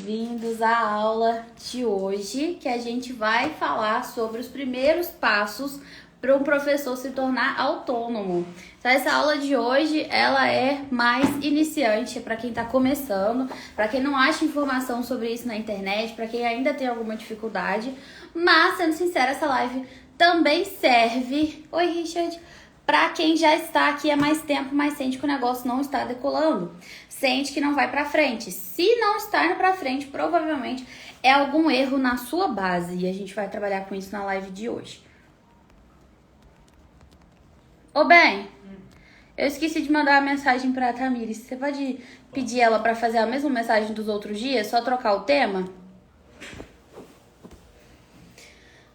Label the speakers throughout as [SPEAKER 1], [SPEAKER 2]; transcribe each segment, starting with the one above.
[SPEAKER 1] bem-vindos à aula de hoje, que a gente vai falar sobre os primeiros passos para um professor se tornar autônomo. Então essa aula de hoje, ela é mais iniciante para quem está começando, para quem não acha informação sobre isso na internet, para quem ainda tem alguma dificuldade. Mas, sendo sincera, essa live também serve, oi Richard, para quem já está aqui há mais tempo, mas sente que o negócio não está decolando, sente que não vai para frente. Se não está indo para frente, provavelmente é algum erro na sua base e a gente vai trabalhar com isso na live de hoje. Ô bem, eu esqueci de mandar uma mensagem para a Tamires. Você pode pedir ela para fazer a mesma mensagem dos outros dias, só trocar o tema?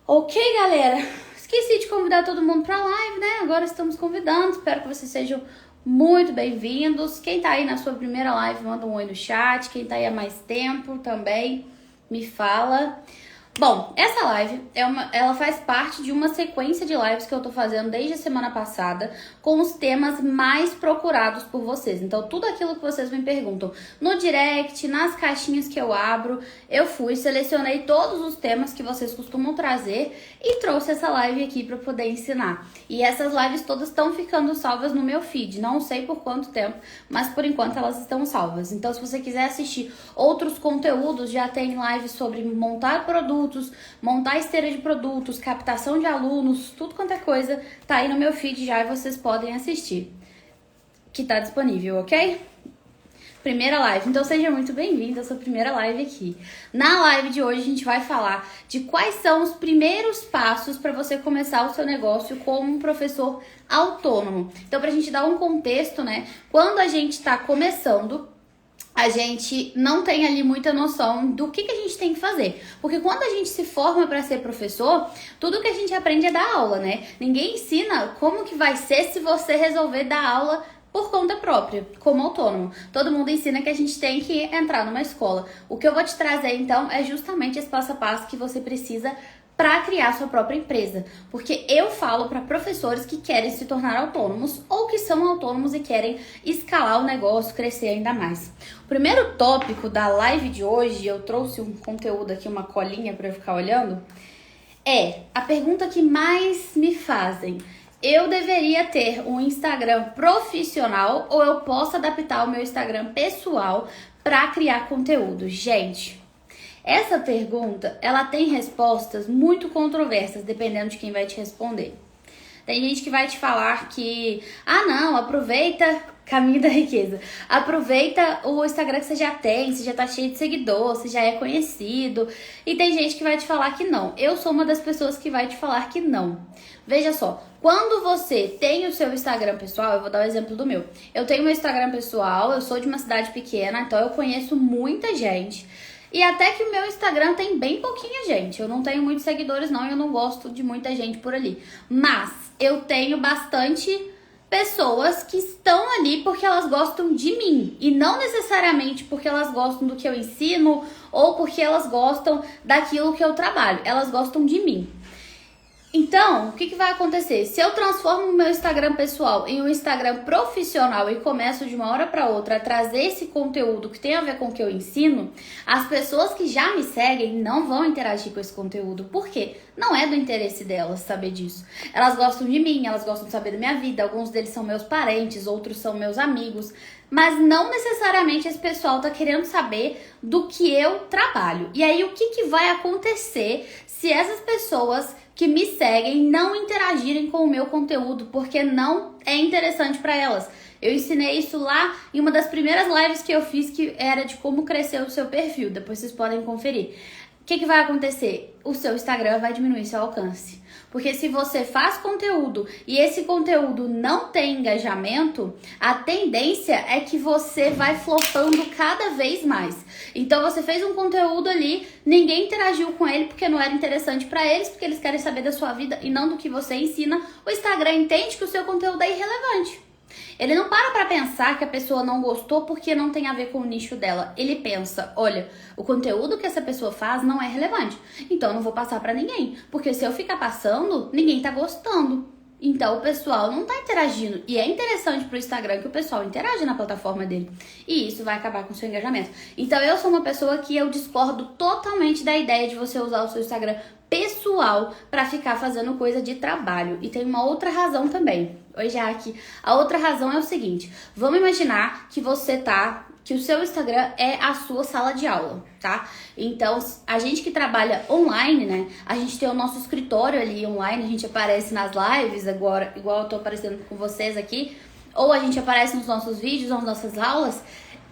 [SPEAKER 1] Ok, galera. Esqueci de convidar todo mundo pra live, né? Agora estamos convidando. Espero que vocês sejam muito bem-vindos. Quem tá aí na sua primeira live, manda um oi no chat. Quem tá aí há mais tempo também, me fala. Bom, essa live, ela faz parte de uma sequência de lives que eu tô fazendo desde a semana passada com os temas mais procurados por vocês. Então, tudo aquilo que vocês me perguntam no direct, nas caixinhas que eu abro, eu selecionei todos os temas que vocês costumam trazer e trouxe essa live aqui para poder ensinar. E essas lives todas estão ficando salvas no meu feed. Não sei por quanto tempo, mas por enquanto elas estão salvas. Então, se você quiser assistir outros conteúdos, já tem lives sobre montar produtos, montar esteira de produtos, captação de alunos, tudo quanto é coisa, tá aí no meu feed já e vocês podem assistir, que tá disponível, ok? Primeira live, então seja muito bem-vindo à sua primeira live aqui. Na live de hoje a gente vai falar de quais são os primeiros passos para você começar o seu negócio como um professor autônomo. Então, pra gente dar um contexto, né, quando a gente tá começando, a gente não tem ali muita noção do que a gente tem que fazer. Porque quando a gente se forma para ser professor, tudo que a gente aprende é dar aula, né? Ninguém ensina como que vai ser se você resolver dar aula por conta própria, como autônomo. Todo mundo ensina que a gente tem que entrar numa escola. O que eu vou te trazer, então, é justamente esse passo a passo que você precisa para criar sua própria empresa, porque eu falo para professores que querem se tornar autônomos ou que são autônomos e querem escalar o negócio, crescer ainda mais. O primeiro tópico da live de hoje, eu trouxe um conteúdo aqui, uma colinha para eu ficar olhando, é a pergunta que mais me fazem. Eu deveria ter um Instagram profissional ou eu posso adaptar o meu Instagram pessoal para criar conteúdo? Gente, essa pergunta, ela tem respostas muito controversas, dependendo de quem vai te responder. Tem gente que vai te falar que, não, aproveita caminho da riqueza. Aproveita o Instagram que você já tem, você já tá cheio de seguidor, você já é conhecido. E tem gente que vai te falar que não. Eu sou uma das pessoas que vai te falar que não. Veja só, quando você tem o seu Instagram pessoal, eu vou dar o exemplo do meu. Eu tenho meu Instagram pessoal, eu sou de uma cidade pequena, então eu conheço muita gente. E até que o meu Instagram tem bem pouquinha gente. Eu não tenho muitos seguidores não, eu não gosto de muita gente por ali. Mas eu tenho bastante pessoas que estão ali porque elas gostam de mim. E não necessariamente porque elas gostam do que eu ensino ou porque elas gostam daquilo que eu trabalho. Elas gostam de mim. Então, o que vai acontecer? Se eu transformo o meu Instagram pessoal em um Instagram profissional e começo de uma hora para outra a trazer esse conteúdo que tem a ver com o que eu ensino, as pessoas que já me seguem não vão interagir com esse conteúdo. Por quê? Não é do interesse delas saber disso. Elas gostam de mim, elas gostam de saber da minha vida, alguns deles são meus parentes, outros são meus amigos, mas não necessariamente esse pessoal tá querendo saber do que eu trabalho. E aí, o que vai acontecer se essas pessoas que me seguem não interagirem com o meu conteúdo, porque não é interessante para elas? Eu ensinei isso lá em uma das primeiras lives que eu fiz, que era de como crescer o seu perfil. Depois vocês podem conferir. O que vai acontecer? O seu Instagram vai diminuir seu alcance. Porque se você faz conteúdo e esse conteúdo não tem engajamento, a tendência é que você vai flopando cada vez mais. Então você fez um conteúdo ali, ninguém interagiu com ele porque não era interessante para eles, porque eles querem saber da sua vida e não do que você ensina. O Instagram entende que o seu conteúdo é irrelevante. Ele não para pensar que a pessoa não gostou porque não tem a ver com o nicho dela. Ele pensa, olha, o conteúdo que essa pessoa faz não é relevante, então eu não vou passar pra ninguém, porque se eu ficar passando, ninguém tá gostando. Então o pessoal não tá interagindo. E é interessante pro Instagram que o pessoal interaja na plataforma dele. E isso vai acabar com o seu engajamento. Então eu sou uma pessoa que eu discordo totalmente da ideia de você usar o seu Instagram pessoal para ficar fazendo coisa de trabalho. E tem uma outra razão também. Oi, Jaque. A outra razão é o seguinte. Vamos imaginar que que o seu Instagram é a sua sala de aula, tá? Então, a gente que trabalha online, né? A gente tem o nosso escritório ali online, a gente aparece nas lives agora, igual eu tô aparecendo com vocês aqui, ou a gente aparece nos nossos vídeos, nas nossas aulas.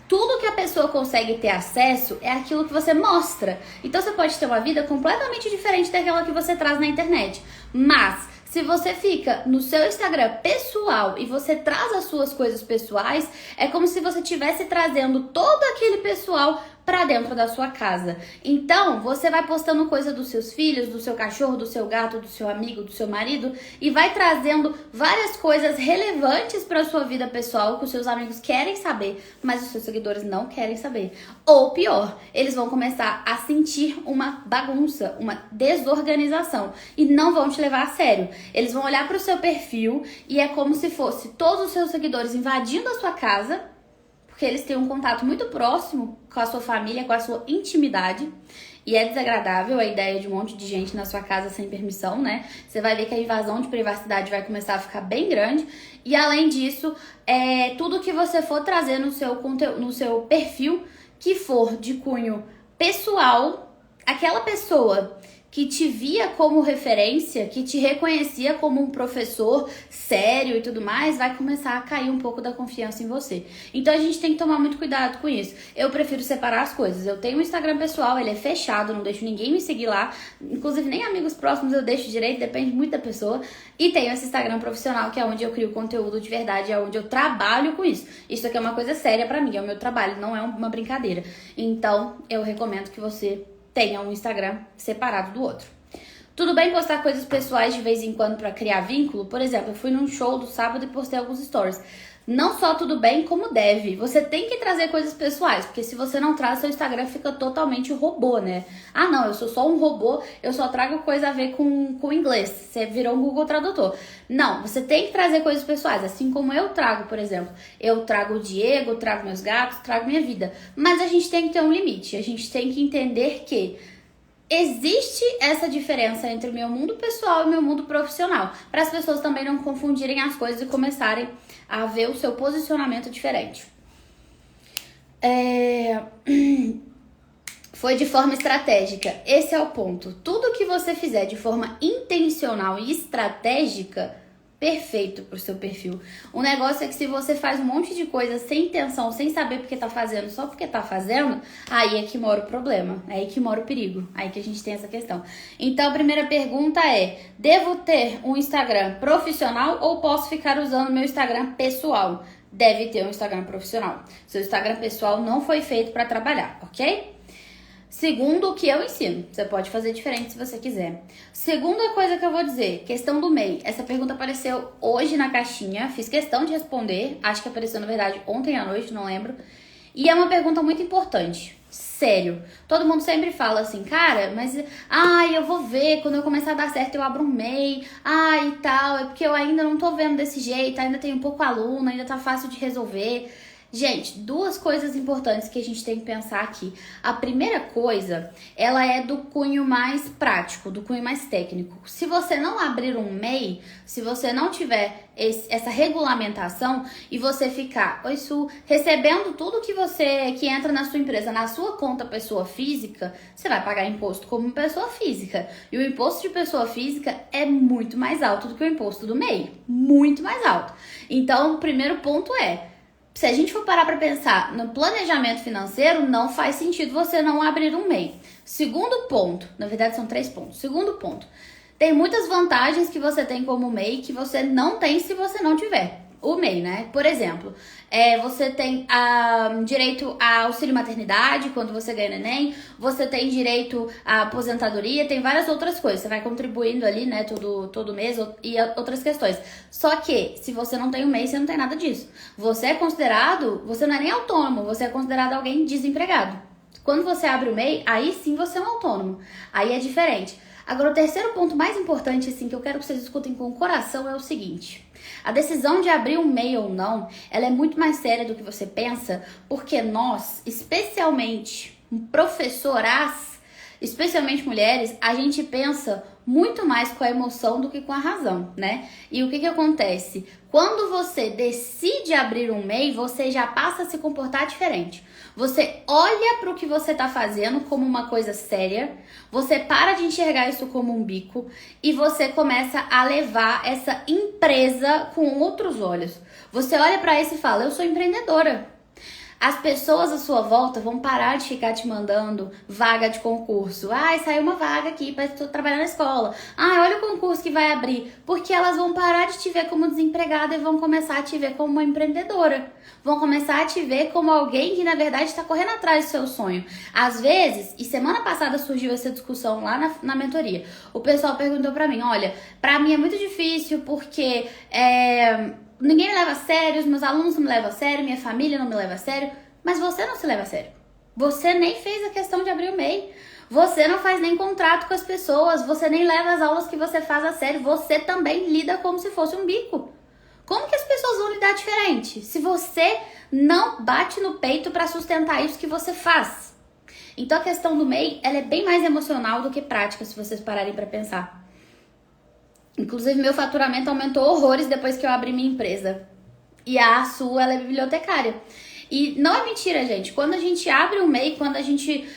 [SPEAKER 1] Tudo que a pessoa consegue ter acesso é aquilo que você mostra. Então, você pode ter uma vida completamente diferente daquela que você traz na internet. Mas se você fica no seu Instagram pessoal e você traz as suas coisas pessoais, é como se você estivesse trazendo todo aquele pessoal para dentro da sua casa. Então, você vai postando coisa dos seus filhos, do seu cachorro, do seu gato, do seu amigo, do seu marido e vai trazendo várias coisas relevantes para sua vida pessoal que os seus amigos querem saber, mas os seus seguidores não querem saber. Ou pior, eles vão começar a sentir uma bagunça, uma desorganização e não vão te levar a sério. Eles vão olhar para o seu perfil e é como se fosse todos os seus seguidores invadindo a sua casa, porque eles têm um contato muito próximo com a sua família, com a sua intimidade. E é desagradável a ideia de um monte de gente na sua casa sem permissão, né? Você vai ver que a invasão de privacidade vai começar a ficar bem grande. E além disso, tudo que você for trazer no seu conteúdo, no seu perfil, que for de cunho pessoal, aquela pessoa que te via como referência, que te reconhecia como um professor sério e tudo mais, vai começar a cair um pouco da confiança em você. Então a gente tem que tomar muito cuidado com isso. Eu prefiro separar as coisas. Eu tenho um Instagram pessoal, ele é fechado, não deixo ninguém me seguir lá. Inclusive nem amigos próximos eu deixo direito, depende muito da pessoa. E tenho esse Instagram profissional, que é onde eu crio conteúdo de verdade, é onde eu trabalho com isso. Isso aqui é uma coisa séria pra mim, é o meu trabalho, não é uma brincadeira. Então eu recomendo que você tenha um Instagram separado do outro. Tudo bem postar coisas pessoais de vez em quando para criar vínculo? Por exemplo, eu fui num show do sábado e postei alguns stories. Não só tudo bem, como deve. Você tem que trazer coisas pessoais, porque se você não traz, seu Instagram fica totalmente robô, né? Ah, não, eu sou só um robô, eu só trago coisa a ver com inglês. Você virou um Google Tradutor. Não, você tem que trazer coisas pessoais, assim como eu trago, por exemplo. Eu trago o Diego, trago meus gatos, trago minha vida. Mas a gente tem que ter um limite, a gente tem que entender que existe essa diferença entre o meu mundo pessoal e o meu mundo profissional, para as pessoas também não confundirem as coisas e começarem a ver o seu posicionamento diferente. Foi de forma estratégica. Esse é o ponto. Tudo que você fizer de forma intencional e estratégica, perfeito pro seu perfil. O negócio é que se você faz um monte de coisa sem intenção, sem saber porque tá fazendo, só porque tá fazendo, aí é que mora o problema, aí que mora o perigo, aí que a gente tem essa questão. Então a primeira pergunta é: devo ter um Instagram profissional ou posso ficar usando meu Instagram pessoal? Deve ter um Instagram profissional. Seu Instagram pessoal não foi feito para trabalhar, ok? Segundo o que eu ensino, você pode fazer diferente se você quiser. Segunda coisa que eu vou dizer, questão do MEI. Essa pergunta apareceu hoje na caixinha, fiz questão de responder, acho que apareceu na verdade ontem à noite, não lembro. E é uma pergunta muito importante, sério. Todo mundo sempre fala assim, cara, mas eu vou ver, quando eu começar a dar certo eu abro um MEI, e tal, é porque eu ainda não tô vendo desse jeito, ainda tenho pouco aluno, ainda tá fácil de resolver. Gente, duas coisas importantes que a gente tem que pensar aqui. A primeira coisa, ela é do cunho mais prático, do cunho mais técnico. Se você não abrir um MEI, se você não tiver essa regulamentação e você ficar, oi Su, recebendo tudo que entra na sua empresa, na sua conta pessoa física, você vai pagar imposto como pessoa física. E o imposto de pessoa física é muito mais alto do que o imposto do MEI. Muito mais alto. Então, o primeiro ponto é, se a gente for parar para pensar no planejamento financeiro, não faz sentido você não abrir um MEI. Segundo ponto, na verdade são 3 pontos. Segundo ponto, tem muitas vantagens que você tem como MEI que você não tem se você não tiver o MEI, né? Por exemplo, você tem direito a auxílio maternidade quando você ganha neném, você tem direito à aposentadoria, tem várias outras coisas. Você vai contribuindo ali, né, todo mês e outras questões. Só que, se você não tem o MEI, você não tem nada disso. Você não é nem autônomo, você é considerado alguém desempregado. Quando você abre o MEI, aí sim você é um autônomo. Aí é diferente. Agora, o terceiro ponto mais importante, assim, que eu quero que vocês escutem com o coração é o seguinte. A decisão de abrir um MEI ou não, ela é muito mais séria do que você pensa, porque nós, especialmente professoras, especialmente mulheres, a gente pensa muito mais com a emoção do que com a razão, né? E o que acontece? Quando você decide abrir um MEI, você já passa a se comportar diferente. Você olha para o que você está fazendo como uma coisa séria, você para de enxergar isso como um bico e você começa a levar essa empresa com outros olhos. Você olha para isso e fala, eu sou empreendedora. As pessoas à sua volta vão parar de ficar te mandando vaga de concurso. Ai, saiu uma vaga aqui para trabalhar na escola. Ai, olha o concurso que vai abrir. Porque elas vão parar de te ver como desempregada e vão começar a te ver como uma empreendedora. Vão começar a te ver como alguém que, na verdade, está correndo atrás do seu sonho. Às vezes, e semana passada surgiu essa discussão lá na mentoria, o pessoal perguntou pra mim, olha, pra mim é muito difícil porque ninguém me leva a sério, os meus alunos não me levam a sério, minha família não me leva a sério, mas você não se leva a sério. Você nem fez a questão de abrir o MEI. Você não faz nem contrato com as pessoas, você nem leva as aulas que você faz a sério, você também lida como se fosse um bico. Como que as pessoas vão lidar diferente se você não bate no peito para sustentar isso que você faz? Então a questão do MEI, ela é bem mais emocional do que prática, se vocês pararem para pensar. Inclusive, meu faturamento aumentou horrores depois que eu abri minha empresa. E a Su, ela é bibliotecária. E não é mentira, gente. Quando a gente abre um MEI, quando a gente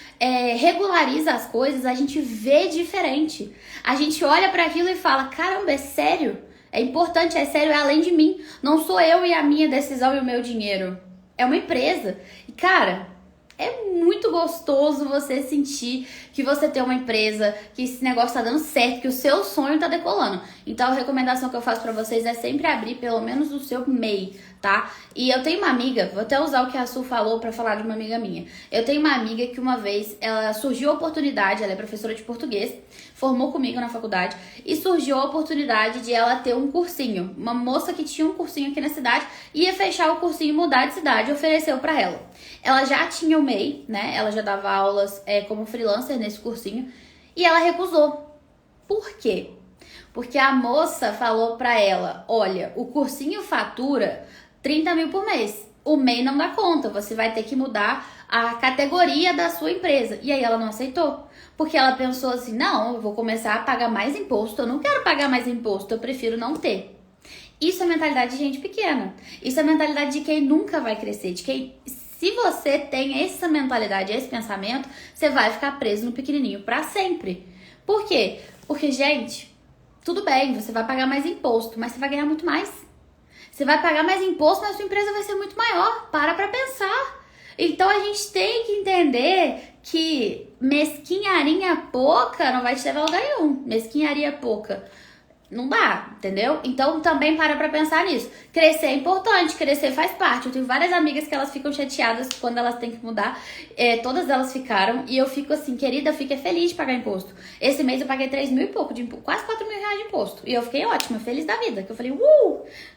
[SPEAKER 1] regulariza as coisas, a gente vê diferente. A gente olha para aquilo e fala, caramba, é sério? É importante, é sério, é além de mim. Não sou eu e a minha decisão e o meu dinheiro. É uma empresa. E, cara, é muito gostoso você sentir que você tem uma empresa, que esse negócio tá dando certo, que o seu sonho tá decolando. Então, a recomendação que eu faço pra vocês é sempre abrir pelo menos o seu MEI, tá? E eu tenho uma amiga, vou até usar o que a Su falou pra falar de uma amiga minha. Eu tenho uma amiga que uma vez, ela surgiu a oportunidade, ela é professora de português, formou comigo na faculdade, e surgiu a oportunidade de ela ter um cursinho. Uma moça que tinha um cursinho aqui na cidade, ia fechar o cursinho, mudar de cidade, ofereceu pra ela. Ela já tinha o MEI, né? Ela já dava aulas como freelancer nesse cursinho, e ela recusou. Por quê? Porque a moça falou pra ela, olha, o cursinho fatura 30 mil por mês. O MEI não dá conta, você vai ter que mudar a categoria da sua empresa. E aí ela não aceitou. Porque ela pensou assim, não, eu vou começar a pagar mais imposto, eu não quero pagar mais imposto, eu prefiro não ter. Isso é mentalidade de gente pequena. Isso é mentalidade de quem nunca vai crescer, de quem... Se você tem essa mentalidade, esse pensamento, você vai ficar preso no pequenininho pra sempre. Por quê? Porque, gente, tudo bem, você vai pagar mais imposto, mas você vai ganhar muito mais. Você vai pagar mais imposto, mas sua empresa vai ser muito maior. Para pra pensar. Então, a gente tem que entender que mesquinharia pouca não vai te levar a lugar nenhum. Mesquinharia pouca não dá, entendeu? Então também para pra pensar nisso. Crescer é importante, crescer faz parte. Eu tenho várias amigas que elas ficam chateadas quando elas têm que mudar. Todas elas ficaram e eu fico assim, querida, fica feliz de pagar imposto. Esse mês eu paguei 3 mil e pouco de imposto, quase 4 mil reais de imposto. E eu fiquei ótima, feliz da vida. Que eu falei,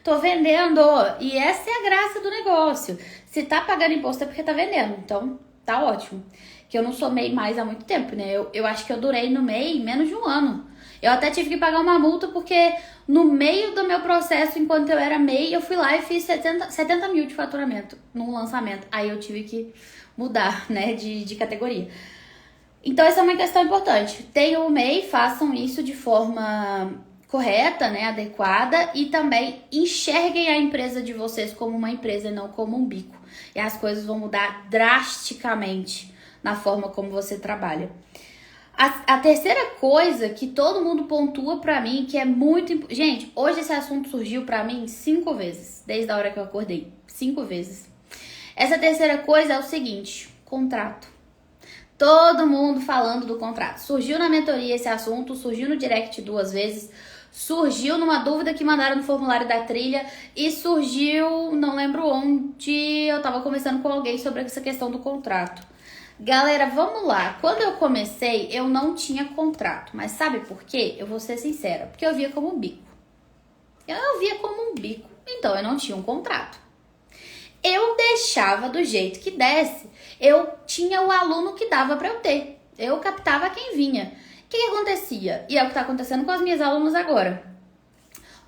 [SPEAKER 1] tô vendendo. E essa é a graça do negócio. Se tá pagando imposto é porque tá vendendo. Então tá ótimo. Que eu não sou MEI mais há muito tempo, né? Eu acho que eu durei no MEI menos de um ano. Eu até tive que pagar uma multa porque no meio do meu processo, enquanto eu era MEI, eu fui lá e fiz 70 mil de faturamento num lançamento. Aí eu tive que mudar, né, de categoria. Então essa é uma questão importante. Tenham o MEI, façam isso de forma correta, né, adequada, e também enxerguem a empresa de vocês como uma empresa e não como um bico. E as coisas vão mudar drasticamente na forma como você trabalha. A terceira coisa que todo mundo pontua pra mim, que é muito importante... Gente, hoje esse assunto surgiu pra mim 5 vezes, desde a hora que eu acordei. 5 vezes. Essa terceira coisa é o seguinte, contrato. Todo mundo falando do contrato. Surgiu na mentoria esse assunto, surgiu no direct 2 vezes, surgiu numa dúvida que mandaram no formulário da trilha e surgiu, não lembro onde, eu tava conversando com alguém sobre essa questão do contrato. Galera, vamos lá. Quando eu comecei, eu não tinha contrato. Mas sabe por quê? Eu vou ser sincera. Porque eu via como um bico. Eu via como um bico. Então, eu não tinha um contrato. Eu deixava do jeito que desse. Eu tinha o aluno que dava para eu ter. Eu captava quem vinha. O que acontecia? E é o que está acontecendo com as minhas alunas agora.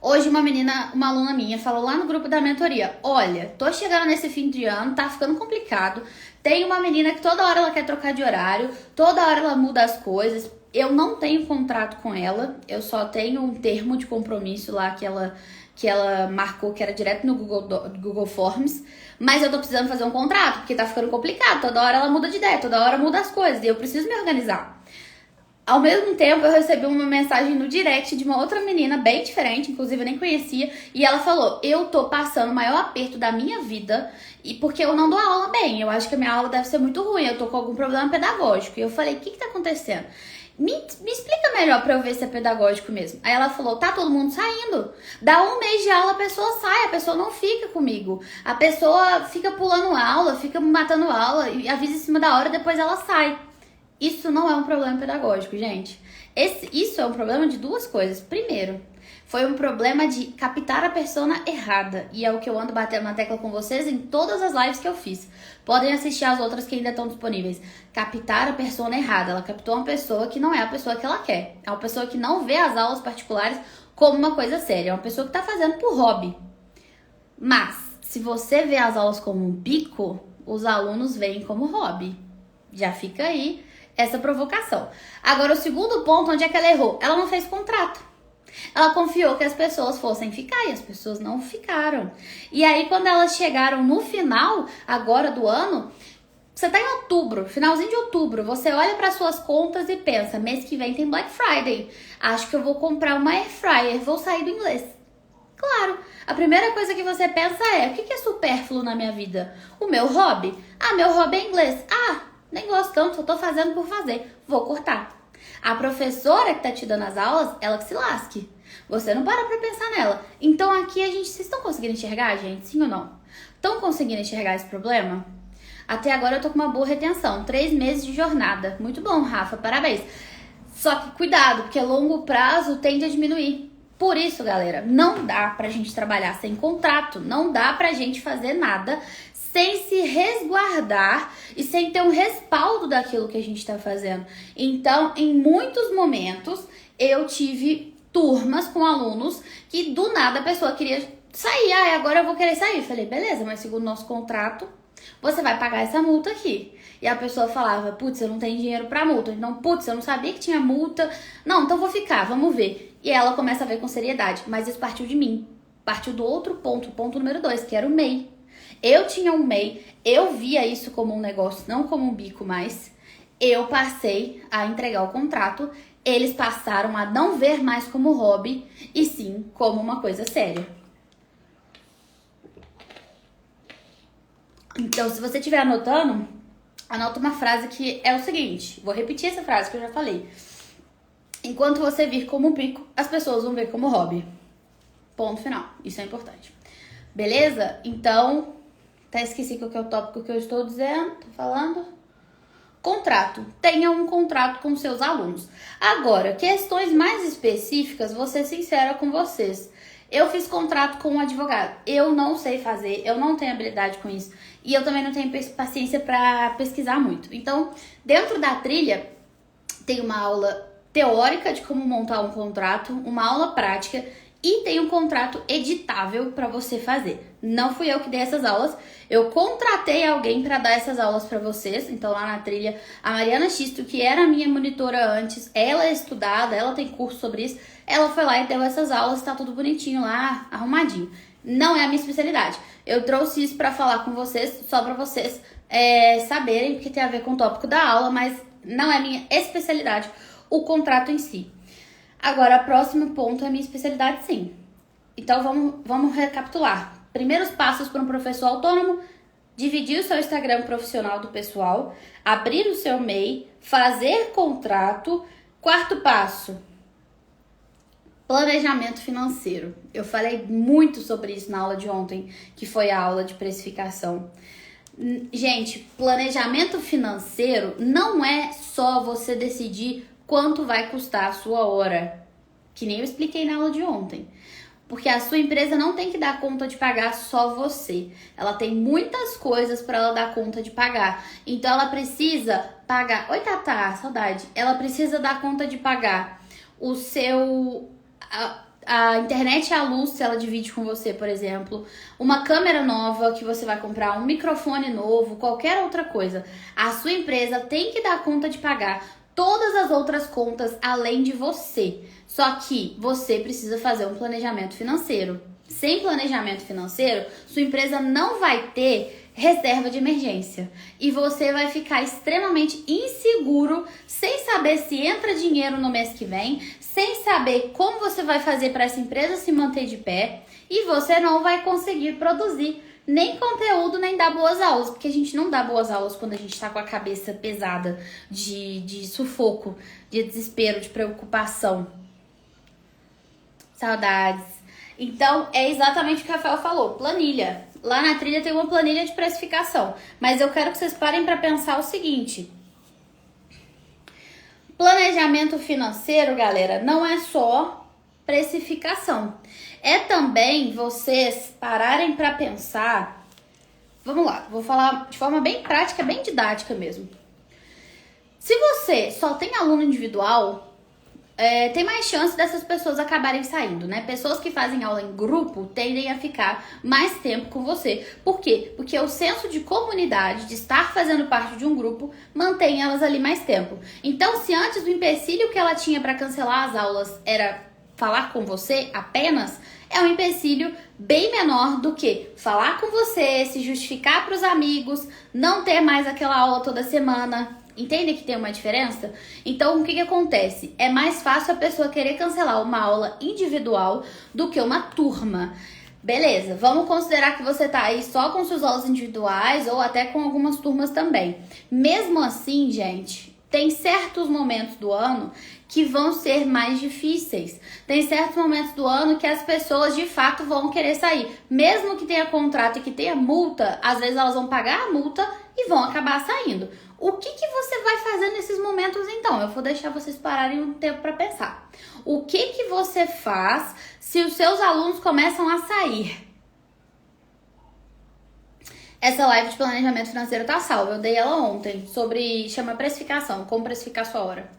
[SPEAKER 1] Hoje uma aluna minha falou lá no grupo da mentoria: olha, tô chegando nesse fim de ano, tá ficando complicado. Tem uma menina que toda hora ela quer trocar de horário, toda hora ela muda as coisas. Eu não tenho contrato com ela, eu só tenho um termo de compromisso lá que ela marcou, que era direto no Google Forms. Mas eu tô precisando fazer um contrato, porque tá ficando complicado. Toda hora ela muda de ideia, toda hora muda as coisas e eu preciso me organizar. Ao mesmo tempo, eu recebi uma mensagem no direct de uma outra menina bem diferente, inclusive eu nem conhecia, e ela falou: eu tô passando o maior aperto da minha vida e porque eu não dou aula bem. Eu acho que a minha aula deve ser muito ruim, eu tô com algum problema pedagógico. E eu falei: o que tá acontecendo? Me explica melhor pra eu ver se é pedagógico mesmo. Aí ela falou: tá todo mundo saindo. Dá um mês de aula, a pessoa sai, a pessoa não fica comigo. A pessoa fica pulando aula, fica matando aula, e avisa em cima da hora e depois ela sai. Isso não é um problema pedagógico, gente. Isso é um problema de duas coisas. Primeiro, foi um problema de captar a persona errada. E é o que eu ando batendo na tecla com vocês em todas as lives que eu fiz. Podem assistir as outras que ainda estão disponíveis. Captar a persona errada. Ela captou uma pessoa que não é a pessoa que ela quer. É uma pessoa que não vê as aulas particulares como uma coisa séria. É uma pessoa que está fazendo por hobby. Mas, se você vê as aulas como um bico, os alunos veem como hobby. Já fica aí essa provocação. Agora, o segundo ponto, onde é que ela errou? Ela não fez contrato. Ela confiou que as pessoas fossem ficar e as pessoas não ficaram. E aí, quando elas chegaram no final, agora do ano, você tá em outubro, finalzinho de outubro, você olha para suas contas e pensa: mês que vem tem Black Friday. Acho que eu vou comprar uma Air Fryer, vou sair do inglês. Claro, a primeira coisa que você pensa é: o que é supérfluo na minha vida? O meu hobby? Ah, meu hobby é inglês. Ah, nem gosto tanto, só tô fazendo por fazer. Vou cortar. A professora que tá te dando as aulas, ela que se lasque. Você não para pra pensar nela. Então aqui vocês estão conseguindo enxergar, gente? Sim ou não? Estão conseguindo enxergar esse problema? Até agora eu tô com uma boa retenção. 3 meses de jornada. Muito bom, Rafa, parabéns. Só que cuidado, porque longo prazo tende a diminuir. Por isso, galera, não dá pra gente trabalhar sem contrato. Não dá pra gente fazer nada sem se resguardar e sem ter um respaldo daquilo que a gente está fazendo. Então, em muitos momentos, eu tive turmas com alunos que do nada a pessoa queria sair. Ah, agora eu vou querer sair. Eu falei: beleza, mas segundo o nosso contrato, você vai pagar essa multa aqui. E a pessoa falava: putz, eu não tenho dinheiro pra multa. Então, putz, eu não sabia que tinha multa. Não, então vou ficar, vamos ver. E ela começa a ver com seriedade. Mas isso partiu de mim. Partiu do outro ponto, ponto número 2, que era o MEI. Eu tinha um MEI, eu via isso como um negócio, não como um bico mais. Eu passei a entregar o contrato, eles passaram a não ver mais como hobby, e sim como uma coisa séria. Então, se você estiver anotando, anota uma frase que é o seguinte. Vou repetir essa frase que eu já falei. Enquanto você vir como bico, as pessoas vão ver como hobby. Ponto final. Isso é importante. Beleza? Então, até esqueci qual que é o tópico que eu estou dizendo, tô falando. Contrato. Tenha um contrato com seus alunos. Agora, questões mais específicas, vou ser sincera com vocês. Eu fiz contrato com um advogado. Eu não sei fazer, eu não tenho habilidade com isso. E eu também não tenho paciência para pesquisar muito. Então, dentro da trilha, tem uma aula teórica de como montar um contrato, uma aula prática e tem um contrato editável para você fazer. Não fui eu que dei essas aulas, eu contratei alguém para dar essas aulas para vocês. Então lá na trilha, a Mariana Xisto, que era a minha monitora antes, ela é estudada, ela tem curso sobre isso, ela foi lá e deu essas aulas, tá tudo bonitinho lá, arrumadinho. Não é a minha especialidade. Eu trouxe isso para falar com vocês, só para vocês saberem, porque tem a ver com o tópico da aula, mas não é a minha especialidade, o contrato em si. Agora, o próximo ponto é a minha especialidade, sim. Então, vamos recapitular. Primeiros passos para um professor autônomo: dividir o seu Instagram profissional do pessoal, abrir o seu MEI, fazer contrato. Quarto passo: planejamento financeiro. Eu falei muito sobre isso na aula de ontem, que foi a aula de precificação. Gente, planejamento financeiro não é só você decidir quanto vai custar a sua hora, que nem eu expliquei na aula de ontem. Porque a sua empresa não tem que dar conta de pagar só você. Ela tem muitas coisas para ela dar conta de pagar. Então ela precisa pagar. Oi, Tatá, saudade. Ela precisa dar conta de pagar o seu. A internet e a luz, se ela divide com você, por exemplo, uma câmera nova que você vai comprar, um microfone novo, qualquer outra coisa. A sua empresa tem que dar conta de pagar todas as outras contas além de você. Só que você precisa fazer um planejamento financeiro. Sem planejamento financeiro, sua empresa não vai ter reserva de emergência. E você vai ficar extremamente inseguro, sem saber se entra dinheiro no mês que vem, sem saber como você vai fazer para essa empresa se manter de pé. E você não vai conseguir produzir nem conteúdo, nem dar boas aulas. Porque a gente não dá boas aulas quando a gente tá com a cabeça pesada de sufoco, de desespero, de preocupação. Saudades. Então, é exatamente o que o Rafael falou. Planilha. Lá na trilha tem uma planilha de precificação. Mas eu quero que vocês parem para pensar o seguinte. Planejamento financeiro, galera, não é só precificação. É também vocês pararem para pensar. Vamos lá, vou falar de forma bem prática, bem didática mesmo. Se você só tem aluno individual, tem mais chance dessas pessoas acabarem saindo, né? Pessoas que fazem aula em grupo tendem a ficar mais tempo com você. Por quê? Porque o senso de comunidade, de estar fazendo parte de um grupo, mantém elas ali mais tempo. Então, se antes o empecilho que ela tinha para cancelar as aulas era falar com você apenas, é um empecilho bem menor do que falar com você, se justificar para os amigos, não ter mais aquela aula toda semana. Entende que tem uma diferença? Então, o que acontece? É mais fácil a pessoa querer cancelar uma aula individual do que uma turma. Beleza, vamos considerar que você tá aí só com suas aulas individuais ou até com algumas turmas também. Mesmo assim, gente, tem certos momentos do ano que vão ser mais difíceis. Tem certos momentos do ano que as pessoas de fato vão querer sair. Mesmo que tenha contrato e que tenha multa, às vezes elas vão pagar a multa e vão acabar saindo. O que você vai fazer nesses momentos então? Eu vou deixar vocês pararem um tempo para pensar. O que você faz se os seus alunos começam a sair? Essa live de planejamento financeiro tá salva. Eu dei ela ontem, chama precificação, como precificar sua hora.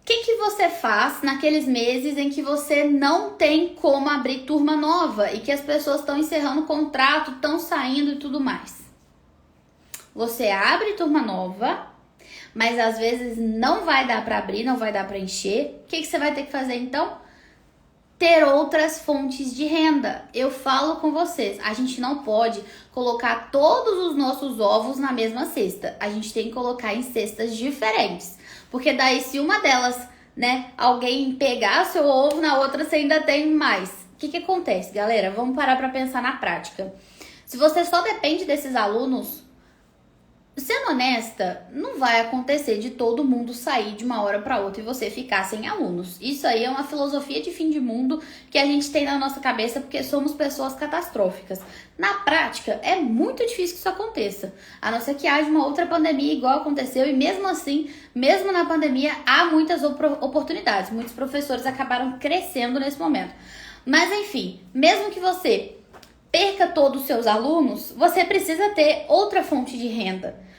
[SPEAKER 1] O que você faz naqueles meses em que você não tem como abrir turma nova e que as pessoas estão encerrando o contrato, estão saindo e tudo mais? Você abre turma nova, mas às vezes não vai dar para abrir, não vai dar para encher. O que você vai ter que fazer então? Ter outras fontes de renda. Eu falo com vocês, a gente não pode colocar todos os nossos ovos na mesma cesta. A gente tem que colocar em cestas diferentes. Porque daí se uma delas, né, alguém pegar seu ovo, na outra você ainda tem mais. O que acontece, galera? Vamos parar para pensar na prática. Se você só depende desses alunos, sendo honesta, não vai acontecer de todo mundo sair de uma hora para outra e você ficar sem alunos. Isso aí é uma filosofia de fim de mundo que a gente tem na nossa cabeça porque somos pessoas catastróficas. Na prática, é muito difícil que isso aconteça. A não ser que haja uma outra pandemia igual aconteceu e mesmo assim, mesmo na pandemia, há muitas oportunidades. Muitos professores acabaram crescendo nesse momento. Mas enfim, mesmo que você perca todos os seus alunos, você precisa ter outra fonte de renda.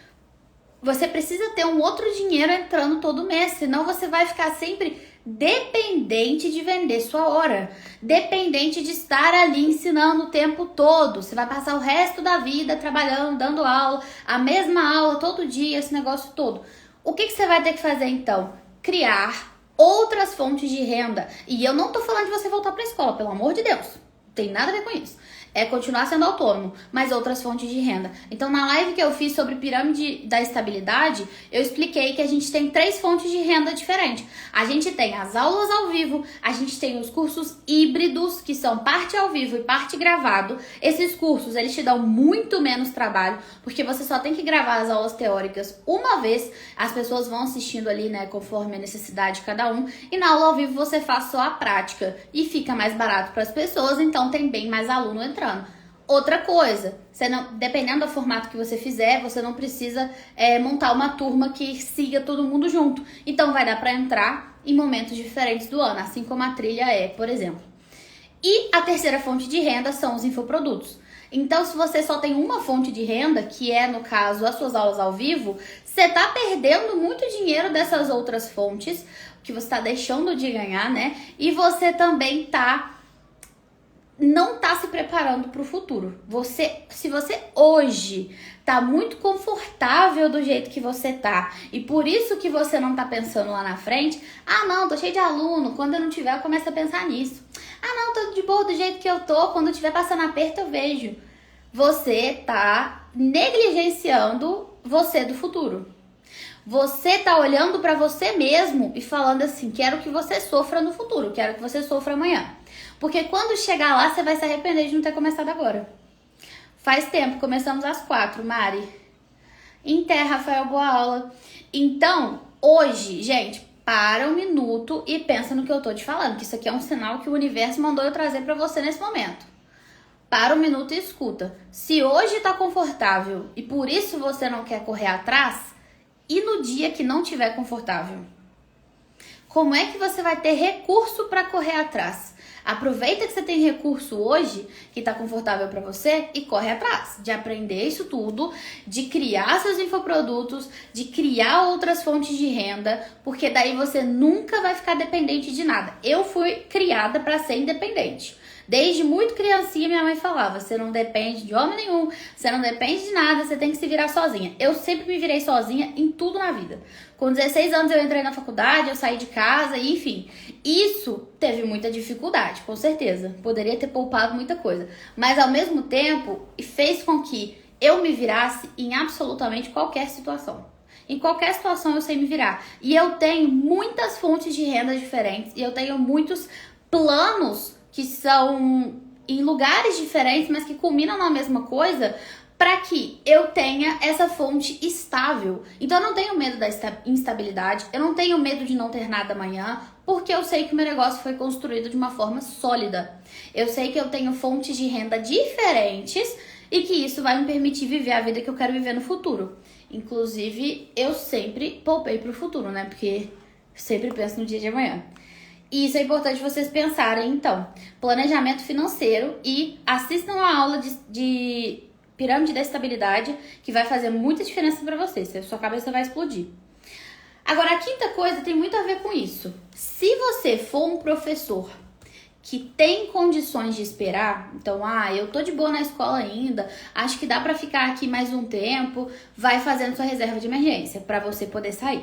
[SPEAKER 1] Você precisa ter um outro dinheiro entrando todo mês, senão você vai ficar sempre dependente de vender sua hora, dependente de estar ali ensinando o tempo todo. Você vai passar o resto da vida trabalhando, dando aula, a mesma aula todo dia, esse negócio todo. O que você vai ter que fazer então? Criar outras fontes de renda. E eu não tô falando de você voltar para a escola, pelo amor de Deus. Não tem nada a ver com isso. É continuar sendo autônomo, mas outras fontes de renda. Então, na live que eu fiz sobre pirâmide da estabilidade, eu expliquei que a gente tem 3 fontes de renda diferentes. A gente tem as aulas ao vivo, a gente tem os cursos híbridos, que são parte ao vivo e parte gravado. Esses cursos, eles te dão muito menos trabalho, porque você só tem que gravar as aulas teóricas uma vez. As pessoas vão assistindo ali, né, conforme a necessidade de cada um. E na aula ao vivo você faz só a prática e fica mais barato para as pessoas, então tem bem mais aluno entrando. Outra coisa, dependendo do formato que você fizer, você não precisa montar uma turma que siga todo mundo junto. Então vai dar para entrar em momentos diferentes do ano, assim como a trilha é, por exemplo. E a terceira fonte de renda são os infoprodutos. Então, se você só tem uma fonte de renda, que é, no caso, as suas aulas ao vivo, você tá perdendo muito dinheiro dessas outras fontes, que você tá deixando de ganhar, né? E você também não tá se preparando para o futuro. Se você hoje tá muito confortável do jeito que você tá, e por isso que você não tá pensando lá na frente, ah não, tô cheio de aluno, quando eu não tiver eu começo a pensar nisso. Ah não, tô de boa do jeito que eu tô, quando eu tiver passando aperto eu vejo. Você tá negligenciando você do futuro. Você tá olhando para você mesmo e falando assim, quero que você sofra no futuro, quero que você sofra amanhã. Porque quando chegar lá, você vai se arrepender de não ter começado agora. Faz tempo, começamos às 4, Mari. Em terra, Rafael, boa aula. Então, hoje, gente, para um minuto e pensa no que eu tô te falando, que isso aqui é um sinal que o universo mandou eu trazer pra você nesse momento. Para um minuto e escuta. Se hoje tá confortável e por isso você não quer correr atrás, e no dia que não tiver confortável? Como é que você vai ter recurso para correr atrás? Aproveita que você tem recurso hoje, que tá confortável para você, e corre atrás de aprender isso tudo, de criar seus infoprodutos, de criar outras fontes de renda, porque daí você nunca vai ficar dependente de nada. Eu fui criada para ser independente. Desde muito criancinha, minha mãe falava, você não depende de homem nenhum, você não depende de nada, você tem que se virar sozinha. Eu sempre me virei sozinha em tudo na vida. Com 16 anos eu entrei na faculdade, eu saí de casa, e enfim. Isso teve muita dificuldade, com certeza. Poderia ter poupado muita coisa. Mas ao mesmo tempo, fez com que eu me virasse em absolutamente qualquer situação. Em qualquer situação eu sei me virar. E eu tenho muitas fontes de renda diferentes, e eu tenho muitos planos que são em lugares diferentes, mas que culminam na mesma coisa, para que eu tenha essa fonte estável. Então eu não tenho medo da instabilidade, eu não tenho medo de não ter nada amanhã, porque eu sei que o meu negócio foi construído de uma forma sólida. Eu sei que eu tenho fontes de renda diferentes e que isso vai me permitir viver a vida que eu quero viver no futuro. Inclusive, eu sempre poupei pro futuro, né? Porque eu sempre penso no dia de amanhã. E isso é importante vocês pensarem, então. Planejamento financeiro, e assistam a aula de pirâmide da estabilidade, que vai fazer muita diferença para vocês. Sua cabeça vai explodir. Agora, a quinta coisa tem muito a ver com isso. Se você for um professor que tem condições de esperar, então, eu tô de boa na escola ainda, acho que dá para ficar aqui mais um tempo, vai fazendo sua reserva de emergência para você poder sair.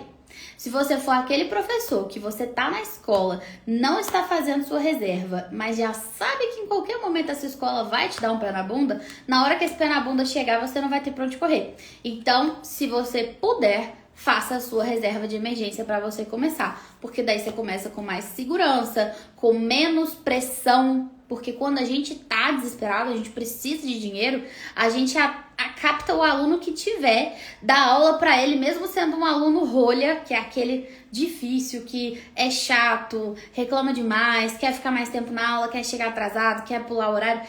[SPEAKER 1] Se você for aquele professor que você tá na escola, não está fazendo sua reserva, mas já sabe que em qualquer momento essa escola vai te dar um pé na bunda, na hora que esse pé na bunda chegar, você não vai ter pra onde correr. Então, se você puder, faça a sua reserva de emergência para você começar, porque daí você começa com mais segurança, com menos pressão, porque quando a gente tá desesperado, a gente precisa de dinheiro, a gente capta o aluno que tiver, dá aula para ele, mesmo sendo um aluno rolha, que é aquele difícil, que é chato, reclama demais, quer ficar mais tempo na aula, quer chegar atrasado, quer pular o horário.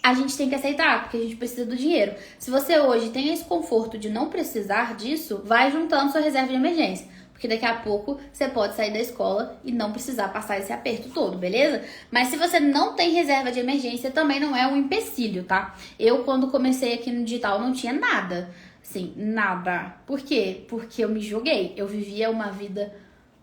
[SPEAKER 1] A gente tem que aceitar, porque a gente precisa do dinheiro. Se você hoje tem esse conforto de não precisar disso, vai juntando sua reserva de emergência. Porque daqui a pouco você pode sair da escola e não precisar passar esse aperto todo, beleza? Mas se você não tem reserva de emergência, também não é um empecilho, tá? Eu, quando comecei aqui no digital, não tinha nada. Assim, nada. Por quê? Porque eu me joguei. Eu vivia uma vida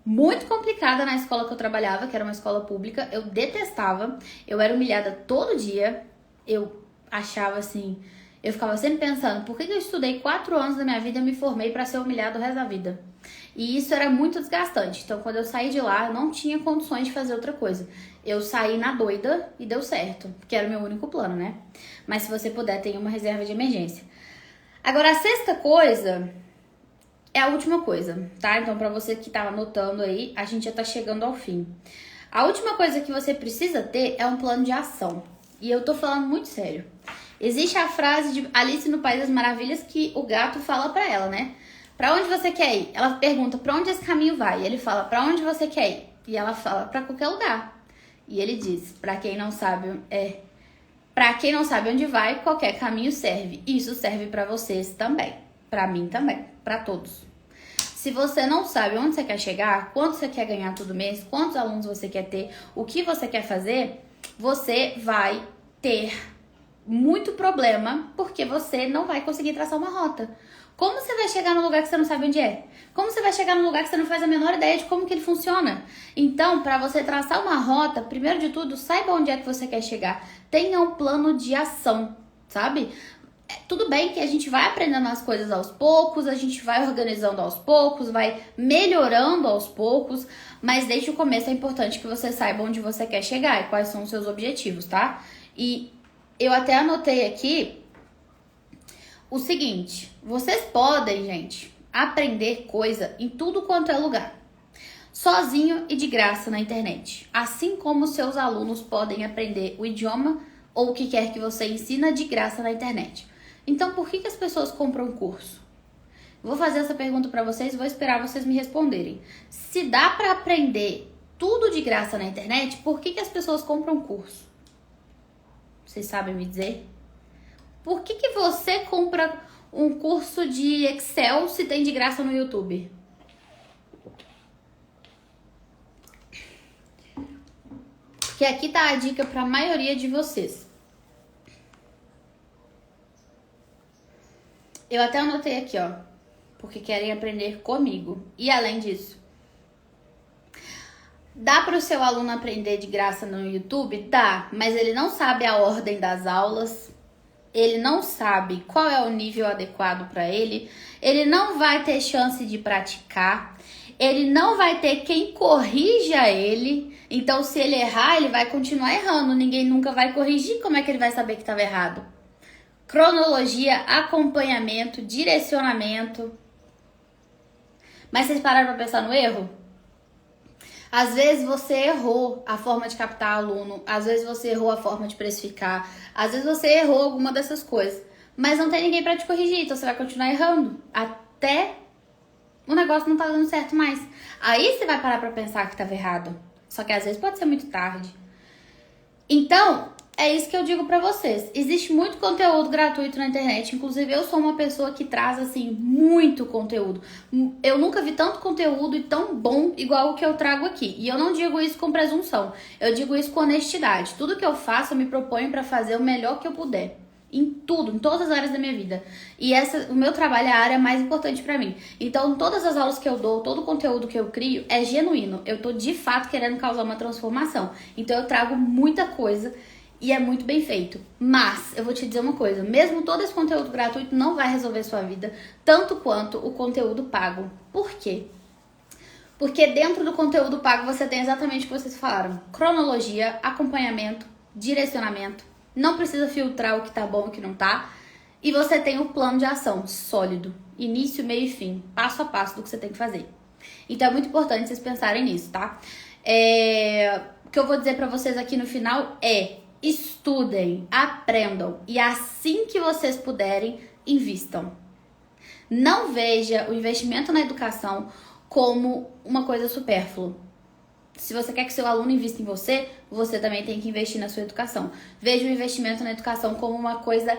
[SPEAKER 1] muito complicada na escola que eu trabalhava, que era uma escola pública. Eu detestava. Eu era humilhada todo dia. Eu achava assim... Eu ficava sempre pensando, por que eu estudei 4 anos da minha vida e me formei pra ser humilhada o resto da vida? E isso era muito desgastante. Então, quando eu saí de lá, eu não tinha condições de fazer outra coisa. Eu saí na doida e deu certo, porque era o meu único plano, né? Mas se você puder, tenha uma reserva de emergência. Agora, a sexta coisa é a última coisa, tá? Então, pra você que tá anotando aí, a gente já tá chegando ao fim. A última coisa que você precisa ter é um plano de ação. E eu tô falando muito sério. Existe a frase de Alice no País das Maravilhas que o gato fala pra ela, né? Pra onde você quer ir? Ela pergunta, pra onde esse caminho vai? E ele fala, pra onde você quer ir? E ela fala, pra qualquer lugar. E ele diz, pra quem não sabe onde vai, qualquer caminho serve. Isso serve pra vocês também. Pra mim também. Pra todos. Se você não sabe onde você quer chegar, quanto você quer ganhar todo mês, quantos alunos você quer ter, o que você quer fazer, você vai ter muito problema porque você não vai conseguir traçar uma rota. Como você vai chegar num lugar que você não sabe onde é? Como você vai chegar num lugar que você não faz a menor ideia de como que ele funciona? Então, para você traçar uma rota, primeiro de tudo, saiba onde é que você quer chegar. Tenha um plano de ação, sabe? Tudo bem que a gente vai aprendendo as coisas aos poucos, a gente vai organizando aos poucos, vai melhorando aos poucos, mas desde o começo é importante que você saiba onde você quer chegar e quais são os seus objetivos, tá? E eu até anotei aqui o seguinte: vocês podem, gente, aprender coisa em tudo quanto é lugar, sozinho e de graça na internet, assim como seus alunos podem aprender o idioma ou o que quer que você ensina de graça na internet. Então, por que as pessoas compram curso? Vou fazer essa pergunta para vocês e vou esperar vocês me responderem. Se dá para aprender tudo de graça na internet, por que as pessoas compram curso? Vocês sabem me dizer? Por que você compra um curso de Excel se tem de graça no YouTube? Porque aqui tá a dica para a maioria de vocês. Eu até anotei aqui, ó, porque querem aprender comigo. E além disso, dá para o seu aluno aprender de graça no YouTube? Dá, mas ele não sabe a ordem das aulas, ele não sabe qual é o nível adequado para ele, ele não vai ter chance de praticar, ele não vai ter quem corrija ele. Então, se ele errar, ele vai continuar errando, ninguém nunca vai corrigir. Como é que ele vai saber que estava errado? Cronologia, acompanhamento, direcionamento. Mas vocês pararam para pensar no erro? Às vezes você errou a forma de captar aluno, às vezes você errou a forma de precificar, às vezes você errou alguma dessas coisas, mas não tem ninguém para te corrigir, então você vai continuar errando até o negócio não tá dando certo mais. Aí você vai parar para pensar que estava errado, só que às vezes pode ser muito tarde. Então, é isso que eu digo pra vocês. Existe muito conteúdo gratuito na internet. Inclusive, eu sou uma pessoa que traz, assim, muito conteúdo. Eu nunca vi tanto conteúdo e tão bom igual o que eu trago aqui. E eu não digo isso com presunção. Eu digo isso com honestidade. Tudo que eu faço, eu me proponho pra fazer o melhor que eu puder. Em tudo, em todas as áreas da minha vida. E o meu trabalho é a área mais importante pra mim. Então, todas as aulas que eu dou, todo o conteúdo que eu crio é genuíno. Eu tô, de fato, querendo causar uma transformação. Então, eu trago muita coisa e é muito bem feito. Mas, eu vou te dizer uma coisa. Mesmo todo esse conteúdo gratuito não vai resolver sua vida, tanto quanto o conteúdo pago. Por quê? Porque dentro do conteúdo pago você tem exatamente o que vocês falaram. Cronologia, acompanhamento, direcionamento. Não precisa filtrar o que tá bom e o que não tá. E você tem um plano de ação sólido. Início, meio e fim. Passo a passo do que você tem que fazer. Então é muito importante vocês pensarem nisso, tá? O que eu vou dizer pra vocês aqui no final é: estudem, aprendam. E assim que vocês puderem, invistam. Não veja o investimento na educação como uma coisa supérflua. Se você quer que seu aluno invista em você, você também tem que investir na sua educação. Veja o investimento na educação como uma coisa...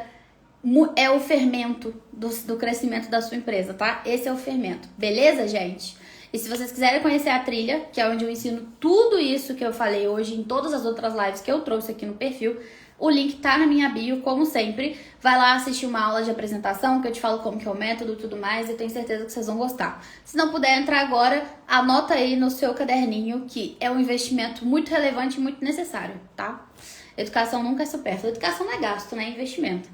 [SPEAKER 1] É o fermento do crescimento da sua empresa, tá? Esse é o fermento. Beleza, gente? E se vocês quiserem conhecer a trilha, que é onde eu ensino tudo isso que eu falei hoje em todas as outras lives que eu trouxe aqui no perfil, o link tá na minha bio, como sempre. Vai lá assistir uma aula de apresentação, que eu te falo como que é o método e tudo mais, e eu tenho certeza que vocês vão gostar. Se não puder entrar agora, anota aí no seu caderninho que é um investimento muito relevante e muito necessário, tá? Educação nunca é supérflua. Educação não é gasto, né? É investimento.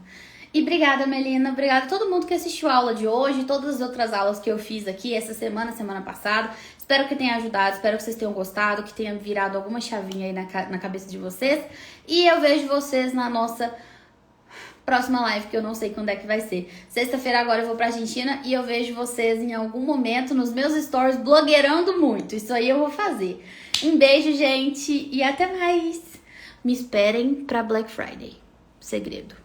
[SPEAKER 1] E obrigada, Melina. Obrigada a todo mundo que assistiu a aula de hoje, todas as outras aulas que eu fiz aqui essa semana, semana passada. Espero que tenha ajudado, espero que vocês tenham gostado, que tenha virado alguma chavinha aí na cabeça de vocês. E eu vejo vocês na nossa próxima live, que eu não sei quando é que vai ser. Sexta-feira agora eu vou pra Argentina e eu vejo vocês em algum momento nos meus stories blogueirando muito. Isso aí eu vou fazer. Um beijo, gente, e até mais. Me esperem pra Black Friday. Segredo.